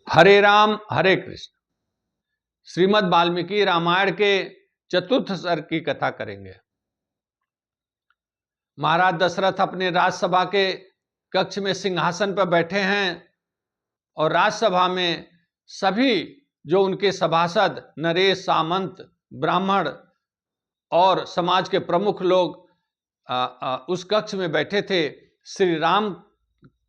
हरे राम हरे कृष्ण। श्रीमद् वाल्मीकि रामायण के चतुर्थ सर्ग की कथा करेंगे। महाराज दशरथ अपने राजसभा के कक्ष में सिंहासन पर बैठे हैं और राजसभा में सभी जो उनके सभासद नरेश, सामंत, ब्राह्मण और समाज के प्रमुख लोग उस कक्ष में बैठे थे। श्री राम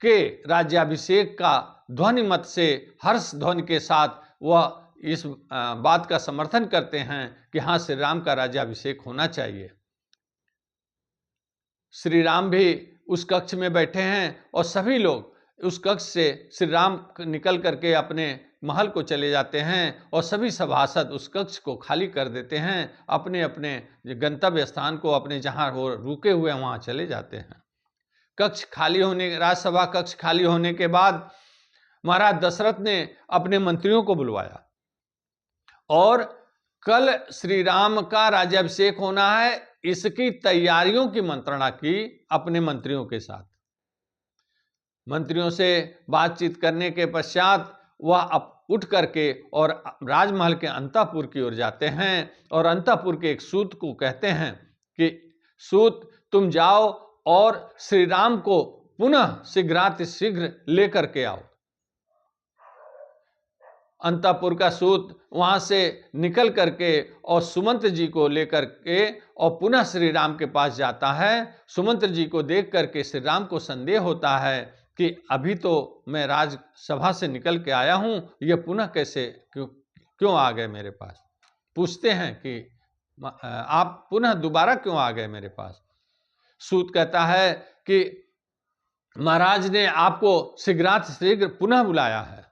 के राज्याभिषेक का ध्वनि मत से, हर्ष ध्वनि के साथ वह इस बात का समर्थन करते हैं कि हाँ, श्री राम का राज्याभिषेक होना चाहिए। श्री राम भी उस कक्ष में बैठे हैं और सभी लोग उस कक्ष से श्री राम निकल करके अपने महल को चले जाते हैं और सभी सभासद उस कक्ष को खाली कर देते हैं, अपने अपने गंतव्य स्थान को, अपने जहां वो रुके हुए हैं वहां चले जाते हैं। कक्ष खाली होने, राज्यसभा कक्ष खाली होने के बाद महाराज दशरथ ने अपने मंत्रियों को बुलवाया और कल श्री राम का राज्याभिषेक होना है, इसकी तैयारियों की मंत्रणा की अपने मंत्रियों के साथ। मंत्रियों से बातचीत करने के पश्चात वह उठ करके और राजमहल के अंतःपुर की ओर जाते हैं और अंतःपुर के एक सूत को कहते हैं कि सूत, तुम जाओ और श्री राम को पुनः शीघ्रातिशीघ्र लेकर के आओ। अंतःपुर का सूत वहां से निकल करके और सुमंत्र जी को लेकर के और पुनः श्री राम के पास जाता है। सुमंत्र जी को देख करके श्री राम को संदेह होता है कि अभी तो मैं राजसभा से निकल के आया हूं, ये पुनः कैसे क्यों आ गए मेरे पास। पूछते हैं कि आप पुनः दोबारा क्यों आ गए मेरे पास। सूत कहता है कि महाराज ने आपको शीघ्रातिशीघ्र पुनः बुलाया है।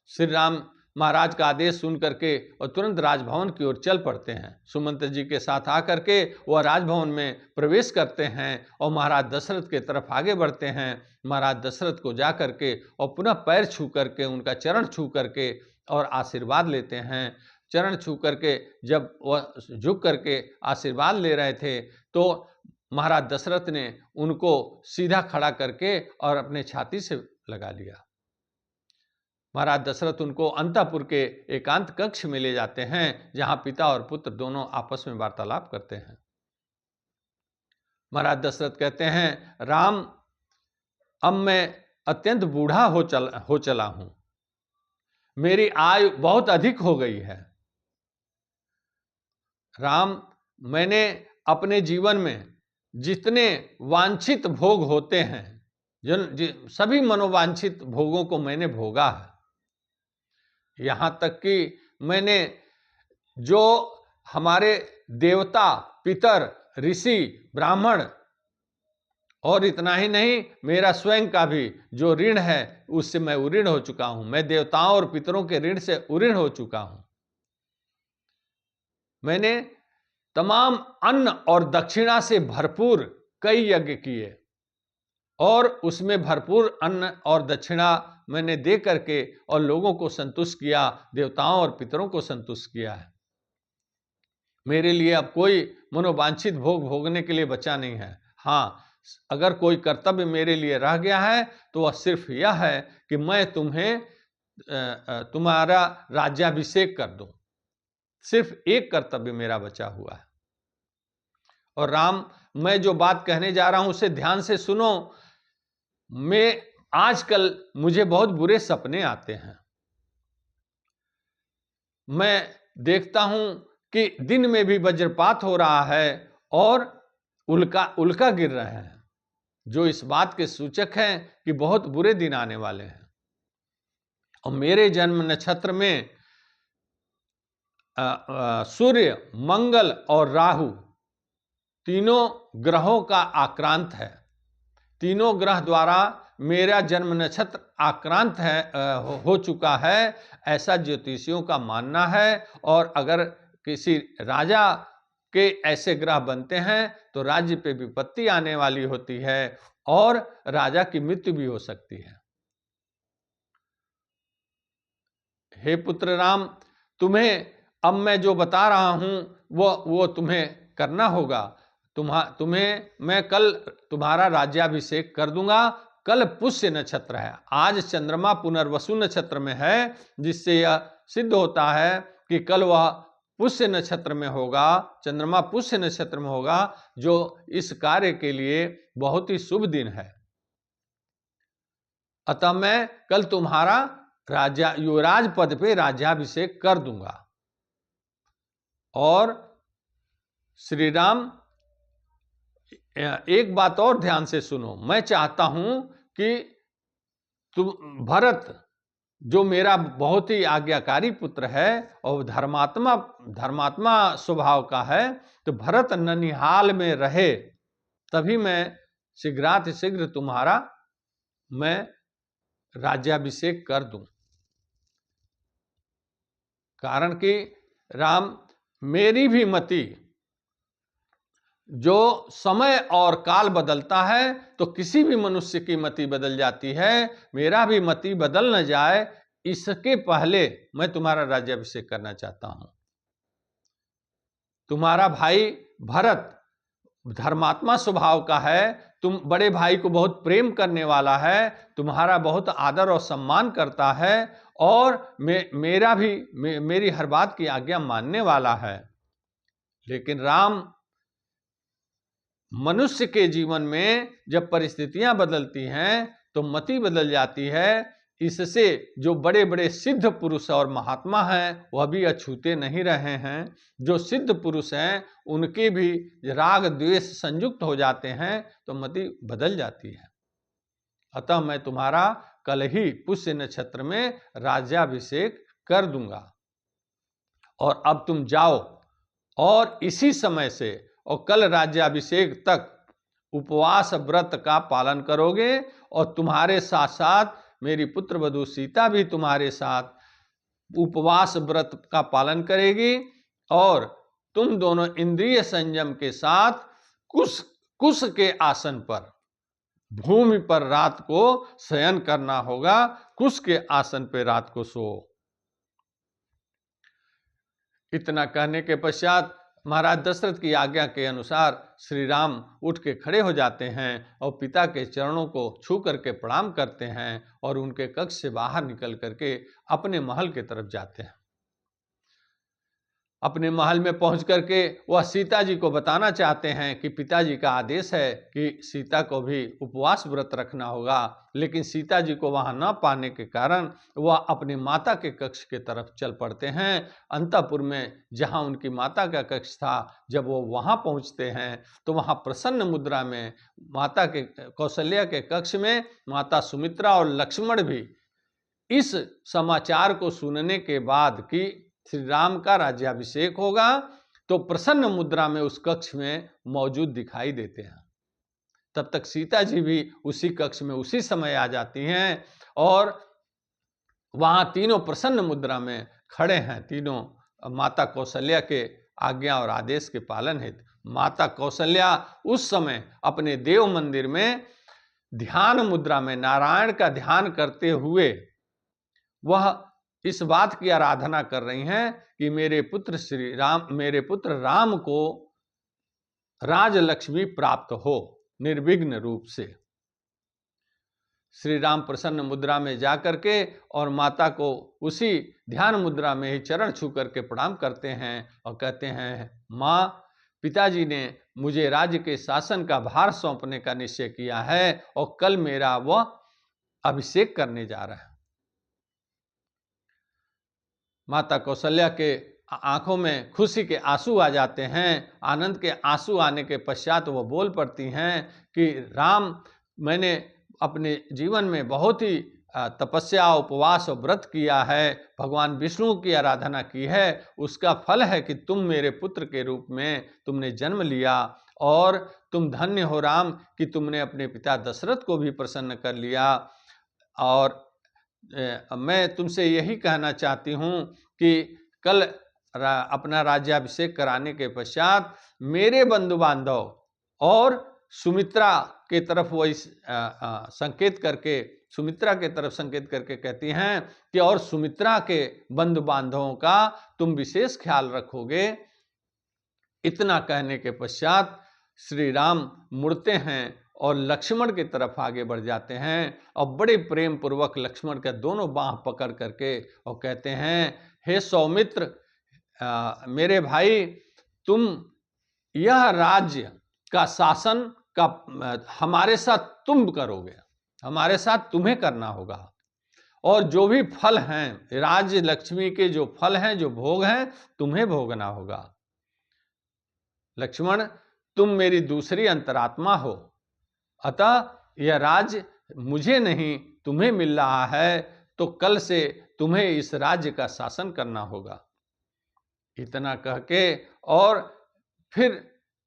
श्री राम महाराज का आदेश सुन करके और तुरंत राजभवन की ओर चल पड़ते हैं। सुमंत्र जी के साथ आकर के वह राजभवन में प्रवेश करते हैं और महाराज दशरथ के तरफ आगे बढ़ते हैं। महाराज दशरथ को जा करके और पुनः पैर छू करके, उनका चरण छू करके और आशीर्वाद लेते हैं। चरण छू करके जब वह झुक करके आशीर्वाद ले रहे थे तो महाराज दशरथ ने उनको सीधा खड़ा करके और अपने छाती से लगा लिया। महाराज दशरथ उनको अंतःपुर के एकांत कक्ष में ले जाते हैं जहां पिता और पुत्र दोनों आपस में वार्तालाप करते हैं। महाराज दशरथ कहते हैं, राम, अब मैं अत्यंत बूढ़ा हो चला हूं, मेरी आयु बहुत अधिक हो गई है। राम, मैंने अपने जीवन में जितने वांछित भोग होते हैं, सभी मनोवांछित भोगों को मैंने भोगा है। यहां तक कि मैंने जो हमारे देवता, पितर, ऋषि, ब्राह्मण और इतना ही नहीं, मेरा स्वयं का भी जो ऋण है उससे मैं उऋण हो चुका हूं। मैं देवताओं और पितरों के ऋण से उऋण हो चुका हूं। मैंने तमाम अन्न और दक्षिणा से भरपूर कई यज्ञ किए और उसमें भरपूर अन्न और दक्षिणा मैंने दे करके और लोगों को संतुष्ट किया, देवताओं और पितरों को संतुष्ट किया है। मेरे लिए अब कोई मनोवांछित भोग भोगने के लिए बचा नहीं है। हाँ, अगर कोई कर्तव्य मेरे लिए रह गया है तो वह सिर्फ यह है कि मैं तुम्हारा राज्याभिषेक कर दूं। सिर्फ एक कर्तव्य मेरा बचा हुआ है। और राम, मैं जो बात कहने जा रहा हूं उसे ध्यान से सुनो। मैं आजकल मुझे बहुत बुरे सपने आते हैं। मैं देखता हूं कि दिन में भी वज्रपात हो रहा है और उल्का गिर रहे हैं, जो इस बात के सूचक हैं कि बहुत बुरे दिन आने वाले हैं। और मेरे जन्म नक्षत्र में सूर्य, मंगल और राहु तीनों ग्रहों का आक्रांत है। तीनों ग्रह द्वारा मेरा जन्म नक्षत्र आक्रांत है, हो चुका है, ऐसा ज्योतिषियों का मानना है। और अगर किसी राजा के ऐसे ग्रह बनते हैं तो राज्य पे विपत्ति आने वाली होती है और राजा की मृत्यु भी हो सकती है। हे पुत्र राम, तुम्हें अब मैं जो बता रहा हूं वो तुम्हें करना होगा। तुम्हें मैं कल तुम्हारा राज्याभिषेक कर दूंगा। कल पुष्य नक्षत्र है, आज चंद्रमा पुनर्वसु नक्षत्र में है, जिससे यह सिद्ध होता है कि कल वह पुष्य नक्षत्र में होगा, चंद्रमा पुष्य नक्षत्र में होगा, जो इस कार्य के लिए बहुत ही शुभ दिन है। अतः मैं कल तुम्हारा युवराज पद पे राज्याभिषेक कर दूंगा। और श्री राम, एक बात और ध्यान से सुनो, मैं चाहता हूं कि तुम भरत, जो मेरा बहुत ही आज्ञाकारी पुत्र है और धर्मात्मा स्वभाव का है, तो भरत ननिहाल में रहे, तभी मैं शीघ्रातिशीघ्र तुम्हारा मैं राज्याभिषेक कर दूं। कारण कि राम, मेरी भी मति, जो समय और काल बदलता है तो किसी भी मनुष्य की मति बदल जाती है, मेरा भी मति बदल न जाए, इसके पहले मैं तुम्हारा राज्याभिषेक करना चाहता हूं। तुम्हारा भाई भरत धर्मात्मा स्वभाव का है, तुम बड़े भाई को बहुत प्रेम करने वाला है, तुम्हारा बहुत आदर और सम्मान करता है, और मेरी हर बात की आज्ञा मानने वाला है। लेकिन राम, मनुष्य के जीवन में जब परिस्थितियां बदलती हैं तो मति बदल जाती है। इससे जो बड़े बड़े सिद्ध पुरुष और महात्मा हैं वह भी अछूते नहीं रहे हैं। जो सिद्ध पुरुष हैं उनके भी राग द्वेष संयुक्त हो जाते हैं तो मति बदल जाती है। अतः मैं तुम्हारा कल ही पुष्य नक्षत्र में राज्याभिषेक कर दूंगा, और अब तुम जाओ और इसी समय से और कल राज्याभिषेक तक उपवास व्रत का पालन करोगे, और तुम्हारे साथ साथ मेरी पुत्र वधू सीता भी तुम्हारे साथ उपवास व्रत का पालन करेगी, और तुम दोनों इंद्रिय संयम के साथ कुश के आसन पर, भूमि पर रात को शयन करना होगा, कुश के आसन पर रात को सो। इतना कहने के पश्चात महाराज दशरथ की आज्ञा के अनुसार श्री राम उठ के खड़े हो जाते हैं और पिता के चरणों को छू करके प्रणाम करते हैं और उनके कक्ष से बाहर निकल करके अपने महल की तरफ जाते हैं। अपने महल में पहुंच करके वह सीता जी को बताना चाहते हैं कि पिताजी का आदेश है कि सीता को भी उपवास व्रत रखना होगा, लेकिन सीता जी को वहां न पाने के कारण वह अपनी माता के कक्ष के तरफ चल पड़ते हैं। अंतःपुर में जहां उनकी माता का कक्ष था, जब वो वहां पहुंचते हैं तो वहां प्रसन्न मुद्रा में माता के कौशल्या के कक्ष में माता सुमित्रा और लक्ष्मण भी इस समाचार को सुनने के बाद कि श्री राम का राज्याभिषेक होगा तो प्रसन्न मुद्रा में उस कक्ष में मौजूद दिखाई देते हैं। तब तक सीता जी भी उसी कक्ष में उसी समय आ जाती हैं और वहां तीनों प्रसन्न मुद्रा में खड़े हैं, तीनों माता कौशल्या के आज्ञा और आदेश के पालन हेतु। माता कौशल्या उस समय अपने देव मंदिर में ध्यान मुद्रा में नारायण का ध्यान करते हुए वह इस बात की आराधना कर रही हैं कि मेरे पुत्र राम को राजलक्ष्मी प्राप्त हो निर्विघ्न रूप से। श्री राम प्रसन्न मुद्रा में जाकर के और माता को उसी ध्यान मुद्रा में ही चरण छू करके प्रणाम करते हैं और कहते हैं, माँ, पिताजी ने मुझे राज्य के शासन का भार सौंपने का निश्चय किया है और कल मेरा वह अभिषेक करने जा रहा है। माता कौशल्या के आंखों में खुशी के आंसू आ जाते हैं। आनंद के आंसू आने के पश्चात वो बोल पड़ती हैं कि राम, मैंने अपने जीवन में बहुत ही तपस्या, उपवास और व्रत किया है, भगवान विष्णु की आराधना की है, उसका फल है कि तुम मेरे पुत्र के रूप में तुमने जन्म लिया, और तुम धन्य हो राम कि तुमने अपने पिता दशरथ को भी प्रसन्न कर लिया। और मैं तुमसे यही कहना चाहती हूँ कि कल अपना राज्याभिषेक कराने के पश्चात मेरे बंधु बांधव और सुमित्रा के तरफ वो संकेत करके, सुमित्रा के तरफ संकेत करके कहती हैं कि और सुमित्रा के बंधु बांधवों का तुम विशेष ख्याल रखोगे। इतना कहने के पश्चात श्री राम मुड़ते हैं और लक्ष्मण की तरफ आगे बढ़ जाते हैं और बड़े प्रेम पूर्वक लक्ष्मण का दोनों बाह पकड़ करके और कहते हैं, हे सौमित्र, मेरे भाई, तुम यह राज्य का शासन का हमारे साथ तुम करोगे, हमारे साथ तुम्हें करना होगा, और जो भी फल हैं, राज्य लक्ष्मी के जो फल हैं, जो भोग हैं, तुम्हें भोगना होगा। लक्ष्मण, तुम मेरी दूसरी अंतरात्मा हो, अतः यह राज्य मुझे नहीं तुम्हें मिल रहा है, तो कल से तुम्हें इस राज्य का शासन करना होगा। इतना कह के और फिर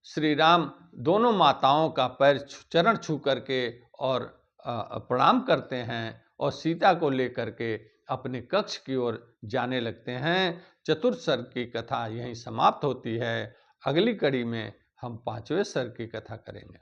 श्री राम दोनों माताओं का चरण छू करके और प्रणाम करते हैं और सीता को लेकर के अपने कक्ष की ओर जाने लगते हैं। चतुर्थ सर्ग की कथा यहीं समाप्त होती है। अगली कड़ी में हम 5वें सर्ग की कथा करेंगे।